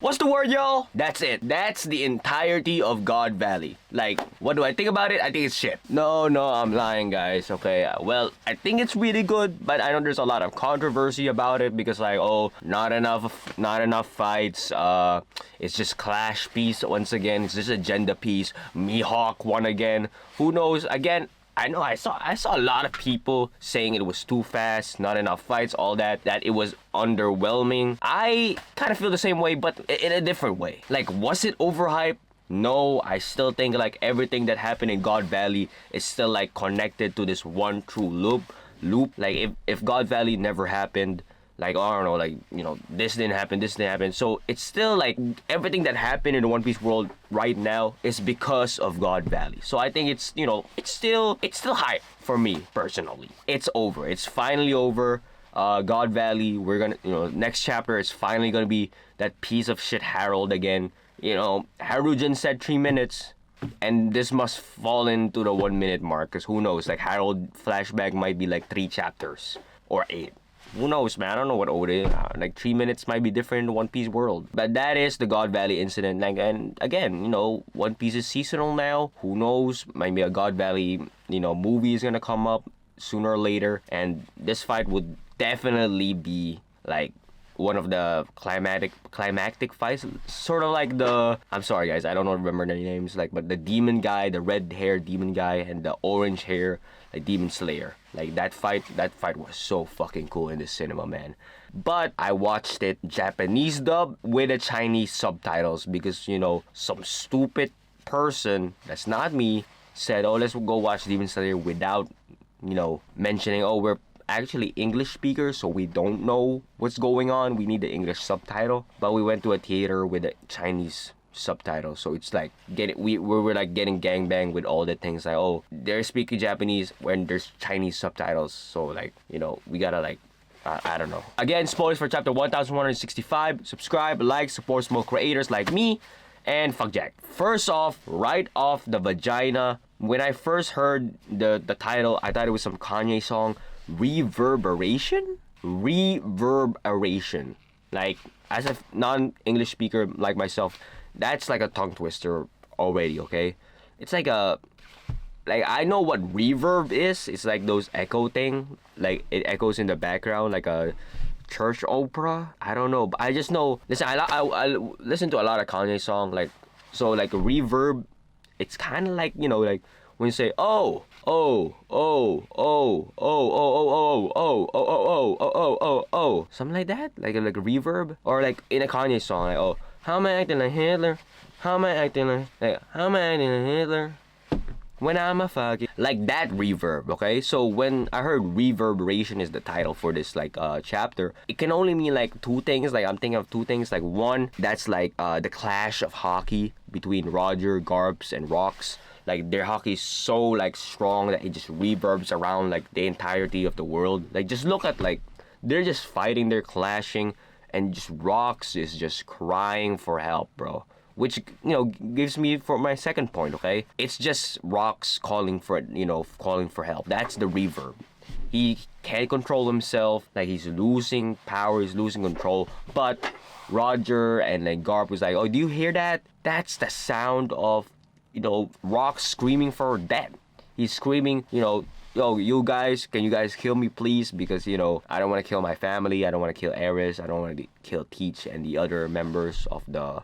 What's the word, y'all? That's it. That's the entirety of God Valley. Like, what do I think about it? I think it's shit. No, I'm lying, guys. Okay, well, I think it's really good, but I know there's a lot of controversy about it because, like, oh, not enough fights. It's just clash piece once again. It's just agenda piece. Mihawk won again. Who knows? Again, I know I saw a lot of people saying it was too fast, not enough fights, all that it was underwhelming. I kind of feel the same way, but in a different way. Like, was it overhyped? No, I still think like everything that happened in God Valley is still like connected to this one true loop. Like if God Valley never happened, like, I don't know, like, you know, this didn't happen. So it's still like everything that happened in the One Piece world right now is because of God Valley. So I think it's, you know, it's still hype for me personally. It's over. It's finally over. God Valley, we're gonna, you know, next chapter is finally gonna be that piece of shit Harold again. You know, Harujin said 3 minutes. And this must fall into the 1 minute mark, because who knows, like Harold flashback might be like 3 chapters or 8. Who knows, man? I don't know what Oda. Like 3 minutes might be different in the One Piece world. But that is the God Valley incident. Like, and again, you know, One Piece is seasonal now. Who knows? Maybe a God Valley, you know, movie is gonna come up sooner or later. And this fight would definitely be like one of the climactic fights, sort of like the, I'm sorry guys, I don't remember any names, like, but the demon guy, the red hair demon guy, and the orange hair like demon slayer. Like that fight was so fucking cool in the cinema, man. But I watched it Japanese dub with the Chinese subtitles because, you know, some stupid person that's not me said, oh, let's go watch Demon Slayer without, you know, mentioning, oh, we're actually English speakers, so we don't know what's going on. We need the English subtitle. But we went to a theater with a Chinese subtitle, so it's like we were like getting gangbang with all the things, like, oh, they're speaking Japanese when there's Chinese subtitles, so like, you know, we gotta like, I don't know. Again, spoilers for chapter 1165. Subscribe, like, support small creators like me, and fuck Jack. First off, right off the vagina, when I first heard the title, I thought it was some Kanye song. Reverberation. Like, as a non-English speaker like myself, that's like a tongue twister already, okay? It's like I know what reverb is. It's like those echo thing, like it echoes in the background like a church opera. I don't know, but I just know, listen, I listen to a lot of Kanye song, like, so like a reverb, it's kind of like, you know, like when you say something like that, like a reverb, or like in a Kanye song, like, oh, how am I acting like Hitler? How am I acting like Hitler? When I'm a fucking, like that reverb, okay? So when I heard reverberation is the title for this like chapter, it can only mean like 2 things. Like, I'm thinking of 2 things. Like, one, that's like the clash of hockey between Roger, Garps, and Rocks. Like, their hockey is so like strong that it just reverbs around like the entirety of the world. Like, just look at, like, they're just fighting, they're clashing, and just Rocks is just crying for help, bro. Which, you know, gives me for my second point, okay? It's just Rocks calling for help. That's the reverb. He can't control himself. Like, he's losing power, he's losing control. But Roger and then Garp was like, oh, do you hear that? That's the sound of, you know, Rocks screaming for death. He's screaming, you know, yo, you guys, can you guys kill me, please? Because, you know, I don't want to kill my family. I don't want to kill Ares. I don't want to kill Teach and the other members of the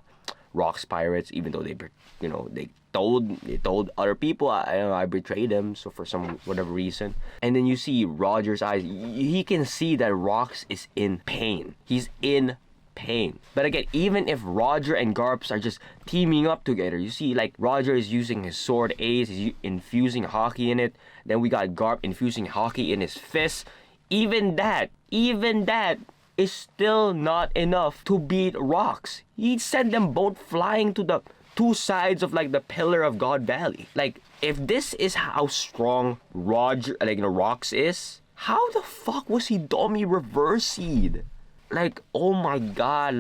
Rocks Pirates, even though they, you know, they told other people, I betrayed them, so for some whatever reason. And then you see Roger's eyes. He can see that Rocks is in pain. He's in pain. But again, even if Roger and Garps are just teaming up together, you see, like, Roger is using his sword Ace, he's infusing hockey in it. Then we got Garp infusing hockey in his fist. Even that is still not enough to beat Rocks. He sent them both flying to the 2 sides of like the pillar of God Valley. Like, if this is how strong Roger, like, you know, Rocks is, how the fuck was he dummy reversied? Like, oh my god,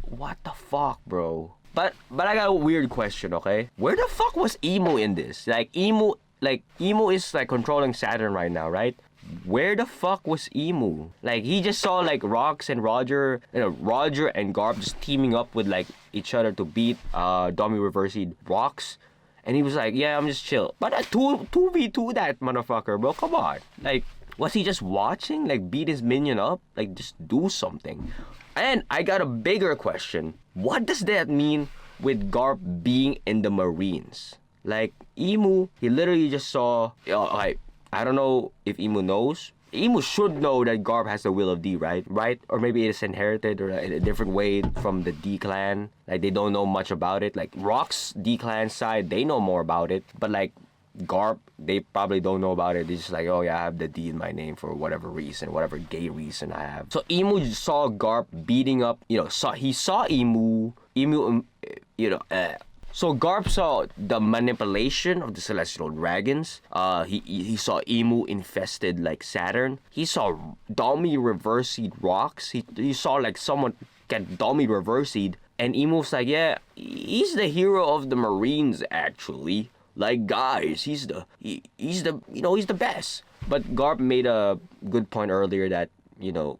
what the fuck, bro? But I got a weird question, okay? Where the fuck was Emo in this? Like, Emo is like controlling Saturn right now, right? where the fuck was Emu? Like, he just saw like Rox and Roger, Roger and Garp just teaming up with like each other to beat Domi Reversied Rox. And he was like, yeah, I'm just chill. But 2v2 that motherfucker, bro. Come on. Like, was he just watching? Like, beat his minion up? Like, just do something. And I got a bigger question. What does that mean with Garp being in the Marines? Like, Emu, he literally just saw... I don't know if Emu knows. Emu should know that Garp has the will of D, right? Or maybe it's inherited or in a different way from the D clan. Like, they don't know much about it. Like, Rock's D clan side, they know more about it. But, like, Garp, they probably don't know about it. They're just like, oh yeah, I have the D in my name for whatever reason, whatever gay reason I have. So Emu saw Garp beating up, he saw Emu, so Garp saw the manipulation of the celestial dragons. He saw Emu infested like Saturn. He saw Domi reversied Rox. He saw like someone get Domi reversied, and Emu was like, yeah, he's the hero of the Marines actually. Like, guys, he's the best. But Garp made a good point earlier that,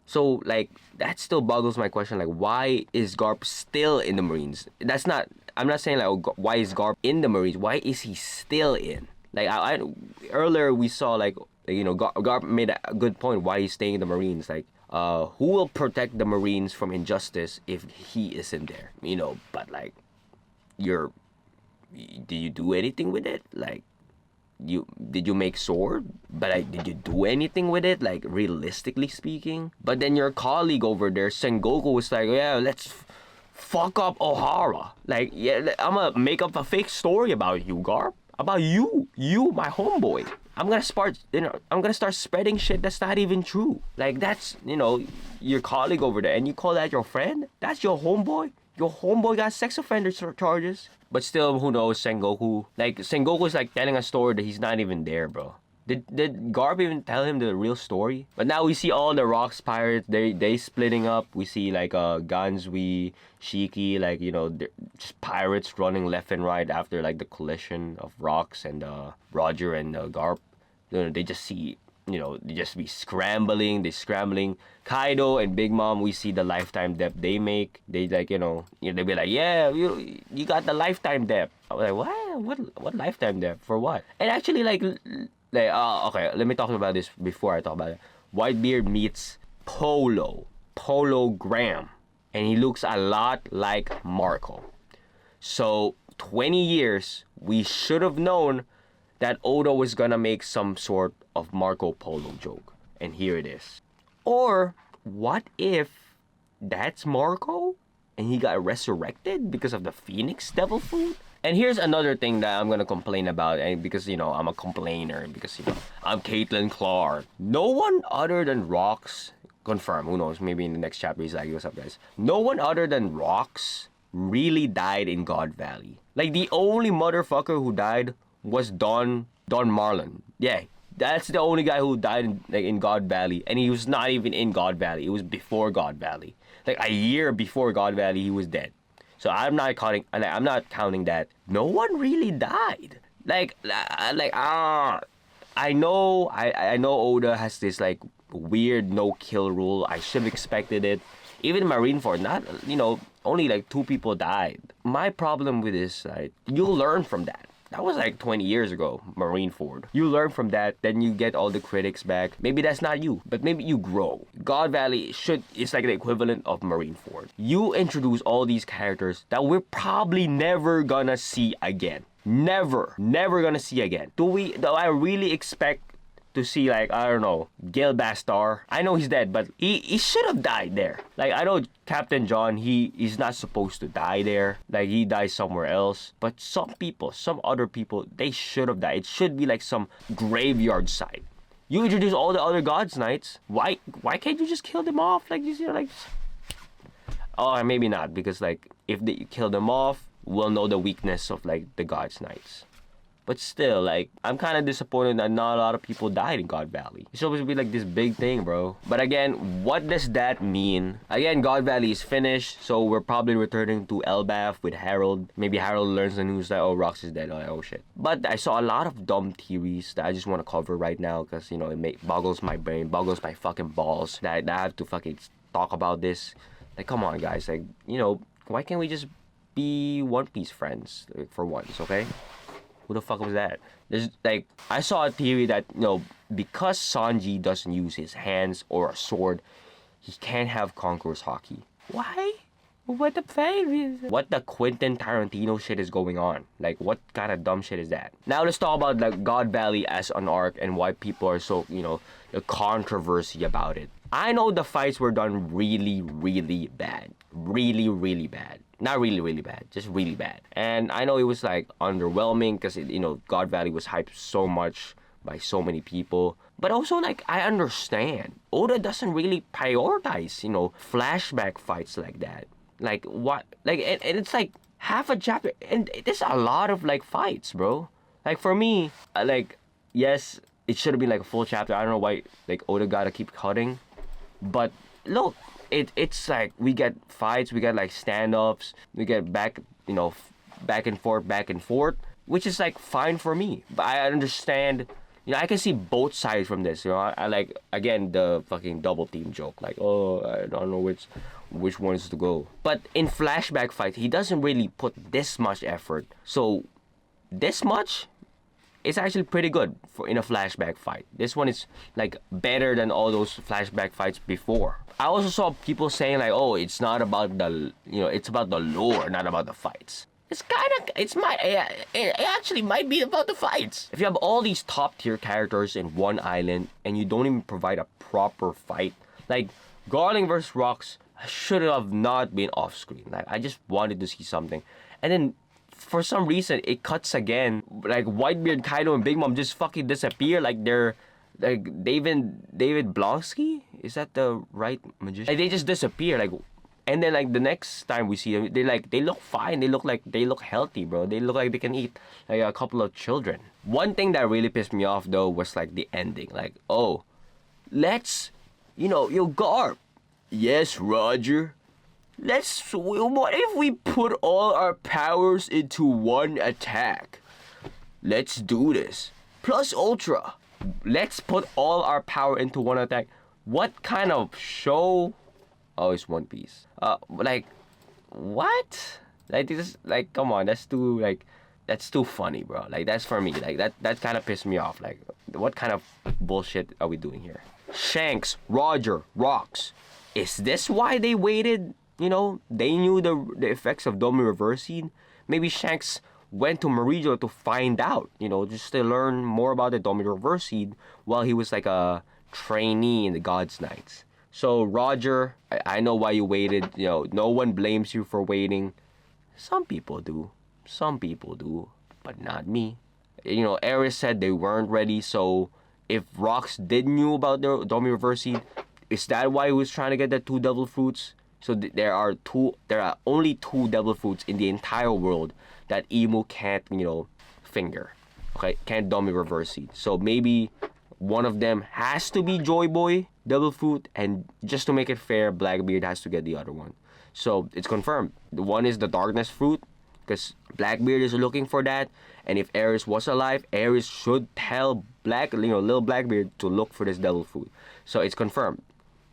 so like that still boggles my question. Like, why is Garp still in the Marines? I'm not saying like, why is Garp in the Marines? Why is he still in? Like, I earlier we saw like, Garp made a good point why he's staying in the Marines. Like, who will protect the Marines from injustice if he isn't there? But like, did you do anything with it? Like, did you make sword? But like, did you do anything with it? Like, realistically speaking? But then your colleague over there, Sengoku, was like, yeah, let's fuck up Ohara. Like, yeah, I'm gonna make up a fake story about you, Garp. About you, my homeboy. I'm gonna start spreading shit that's not even true. Like, that's, your colleague over there, and you call that your friend? That's your homeboy? Your homeboy got sex offender charges. But still, who knows, Sengoku. Like, Sengoku's like telling a story that he's not even there, bro. Did Garp even tell him the real story? But now we see all the Rocks pirates, they splitting up. We see like Gansui, Shiki, like, they're just pirates running left and right after like the collision of Rocks and Roger and Garp. They just see, they just be scrambling. Kaido and Big Mom, we see the lifetime debt they make. They like, they be like, yeah, you got the lifetime debt. I was like, what lifetime debt? For what? And actually, okay, let me talk about this before I talk about it. Whitebeard meets Polo Graham, and he looks a lot like Marco. So 20 years, we should have known that Oda was gonna make some sort of Marco Polo joke, and here it is. Or what if that's Marco and he got resurrected because of the Phoenix Devil food? And here's another thing that I'm gonna complain about, and because I'm a complainer, because I'm Caitlin Clark. No one other than Rox, confirm, who knows, maybe in the next chapter he's like, what's up guys? No one other than Rox really died in God Valley. Like, the only motherfucker who died was Don Marlon. Yeah, that's the only guy who died in God Valley, and he was not even in God Valley. It was before God Valley. Like, a year before God Valley, he was dead. So I'm not counting that. No one really died. I know Oda has this like weird no kill rule. I should have expected it. Even Marineford, only like 2 people died. My problem with this, you'll learn from that. That was like 20 years ago, Marineford. You learn from that, then you get all the critics back. Maybe that's not you, but maybe you grow. God Valley is like the equivalent of Marineford. You introduce all these characters that we're probably never gonna see again. Never gonna see again. Do I really expect to see, like, I don't know, Gil Bastar? I know he's dead, but he should have died there. Like, I know Captain John, he's not supposed to die there. Like, he dies somewhere else. But some other people, they should have died. It should be like some graveyard site. You introduce all the other God's Knights. Why can't you just kill them off? Like, oh, maybe not, because like, if they kill them off, we'll know the weakness of like the God's Knights. But still, like, I'm kind of disappointed that not a lot of people died in God Valley. It's supposed to be like this big thing, bro. But again, what does that mean? Again, God Valley is finished, so we're probably returning to Elbaf with Harold. Maybe Harold learns the news that, oh, Rox is dead. Oh shit. But I saw a lot of dumb theories that I just want to cover right now because, you know, it boggles my brain, boggles my fucking balls that I have to fucking talk about this. Like, come on, guys. Like, you know, why can't we just be One Piece friends for once, okay? Who the fuck was that? There's like, I saw a theory that, you know, because Sanji doesn't use his hands or a sword, he can't have Conqueror's Haki. Why? What the fuck is that? What the Quentin Tarantino shit is going on? Like, what kind of dumb shit is that? Now let's talk about like God Valley as an arc and why people are so, you know, the controversy about it. I know the fights were done really, really bad. Really, really bad. Not really, really bad. Just really bad. And I know it was like underwhelming because, you know, God Valley was hyped so much by so many people. But also, like, I understand. Oda doesn't really prioritize, you know, flashback fights like that. Like, what? Like, and it's like half a chapter. And there's a lot of, like, fights, bro. Like, for me, like, yes, it should have been like a full chapter. I don't know why, like, Oda gotta keep cutting. But look, it's like we get fights, we get like standoffs, we get back, you know, back and forth, which is like fine for me. But I understand, you know, I can see both sides from this. You know, I like, again, the fucking double team joke, like, oh, I don't know which ones to go. But in flashback fight, he doesn't really put this much effort. So this much, it's actually pretty good for in a flashback fight. This one is like better than all those flashback fights before. I also saw people saying like, oh, it's not about the, you know, it's about the lore, not about the fights. It's kind of, it actually might be about the fights. If you have all these top tier characters in one island and you don't even provide a proper fight, like Garling vs. Rox should have not been off screen. Like, I just wanted to see something, and then for some reason it cuts again. Like Whitebeard, Kaido, and Big Mom just fucking disappear. Like they're like David Blonsky. Is that the right magician? Like, they just disappear. Like, and then like the next time we see them, they look fine. They look healthy, bro. They look like they can eat like a couple of children. One thing that really pissed me off though was like the ending. Like, oh, let's, you know, yo Garp. Yes, Roger. What if we put all our powers into one attack? Let's do this. Plus Ultra. Let's put all our power into one attack. What kind of show? Oh, it's One Piece. Like, what? Like, this, like, come on, that's too funny, bro. Like, that's for me. Like, that kind of pissed me off. Like, what kind of bullshit are we doing here? Shanks, Roger, Rox. Is this why they waited? You know, they knew the effects of Domi Reversing. Maybe Shanks went to Meridio to find out, you know, just to learn more about the Domi Reversing while he was like a trainee in the God's Knights. So, Roger, I know why you waited. You know, no one blames you for waiting. Some people do. Some people do. But not me. You know, Ares said they weren't ready. So, if Rox did knew about the Domi Reversing, is that why he was trying to get the 2 devil fruits? So there are only 2 devil fruits in the entire world that Imu can't, you know, finger. Okay, can't Domi Reversing. So maybe one of them has to be Joy Boy devil fruit, and just to make it fair, Blackbeard has to get the other one. So it's confirmed. The one is the darkness fruit, because Blackbeard is looking for that. And if Ares was alive, Ares should tell little Blackbeard to look for this devil fruit. So it's confirmed.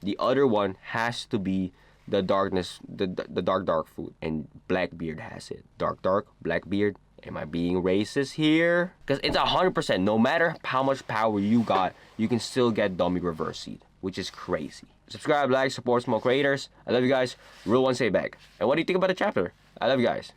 The other one has to be the darkness, the dark fruit, and Blackbeard has it. Dark, Blackbeard. Am I being racist here? Because it's 100%. No matter how much power you got, you can still get Domi Reversing, which is crazy. Subscribe, like, support small creators. I love you guys. Real one say back. And what do you think about the chapter? I love you guys.